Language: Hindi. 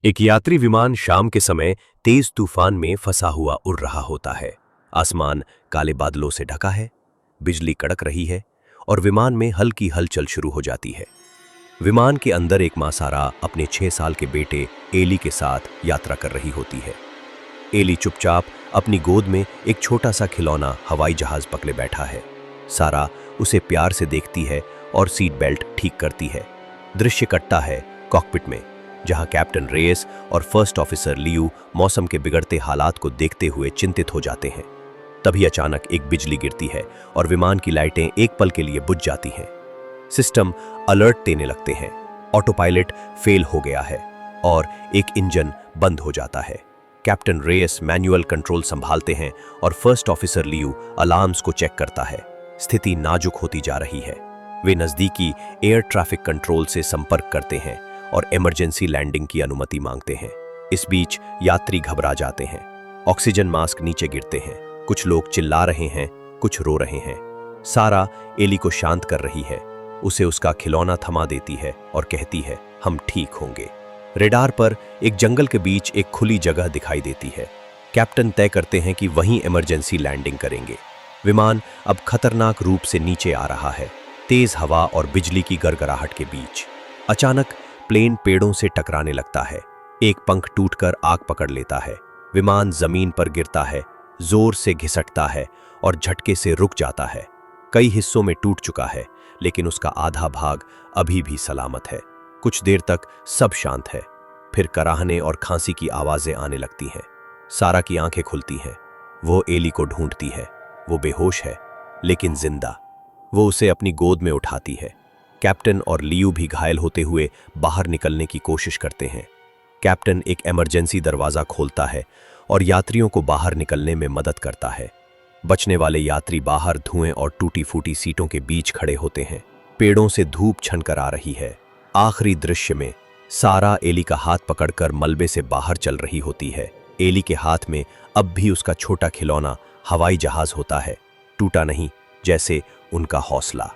एक यात्री विमान शाम के समय तेज तूफान में फंसा हुआ उड़ रहा होता है। आसमान काले बादलों से ढका है, बिजली कड़क रही है और विमान में हल्की हलचल शुरू हो जाती है। विमान के अंदर एक मां सारा अपने 6 साल के बेटे एली के साथ यात्रा कर रही होती है। एली चुपचाप अपनी गोद में एक छोटा सा खिलौना हवाई जहाज पकड़े बैठा है। सारा उसे प्यार से देखती है और सीट बेल्ट ठीक करती है। दृश्य कटता है कॉकपिट में, जहां कैप्टन रेयस और फर्स्ट ऑफिसर लियू मौसम के बिगड़ते हालात को देखते हुए चिंतित हो जाते हैं। तभी अचानक एक बिजली गिरती है और विमान की लाइटें एक पल के लिए बुझ जाती हैं। सिस्टम अलर्ट देने लगते हैं। ऑटो पायलट फेल हो गया है और एक इंजन बंद हो जाता है। कैप्टन रेयस मैनुअल कंट्रोल संभालते हैं और फर्स्ट ऑफिसर लियू अलार्म्स को चेक करता है। स्थिति नाजुक होती जा रही है। वे नजदीकी एयर ट्रैफिक कंट्रोल से संपर्क करते हैं और इमरजेंसी लैंडिंग की अनुमति मांगते हैं। इस बीच यात्री घबरा जाते हैं। ऑक्सीजन मास्क नीचे गिरते हैं। कुछ लोग चिल्ला रहे हैं, कुछ रो रहे हैं। सारा एली को शांत कर रही है, उसे उसका खिलौना थमा देती है और कहती है, हम ठीक होंगे। रेडार पर एक जंगल के बीच एक खुली जगह दिखाई देती है। कैप्टन तय करते हैं कि वहीं इमरजेंसी लैंडिंग करेंगे। विमान अब खतरनाक रूप से नीचे आ रहा है, तेज हवा और बिजली की गड़गड़ाहट के बीच। अचानक प्लेन पेड़ों से टकराने लगता है। एक पंख टूटकर आग पकड़ लेता है। विमान जमीन पर गिरता है, जोर से घिसटता है और झटके से रुक जाता है। कई हिस्सों में टूट चुका है, लेकिन उसका आधा भाग अभी भी सलामत है। कुछ देर तक सब शांत है। फिर कराहने और खांसी की आवाजें आने लगती हैं। सारा की आंखें खुलती हैं। वो एली को ढूंढती है। वो बेहोश है, लेकिन जिंदा। वो उसे अपनी गोद में उठाती है। कैप्टन और लियू भी घायल होते हुए बाहर निकलने की कोशिश करते हैं। कैप्टन एक इमरजेंसी दरवाजा खोलता है और यात्रियों को बाहर निकलने में मदद करता है। बचने वाले यात्री बाहर धुएं और टूटी फूटी सीटों के बीच खड़े होते हैं। पेड़ों से धूप छनकर आ रही है। आखिरी दृश्य में सारा एली का हाथ पकड़कर मलबे से बाहर चल रही होती है। एली के हाथ में अब भी उसका छोटा खिलौना हवाई जहाज होता है, टूटा नहीं, जैसे उनका हौसला।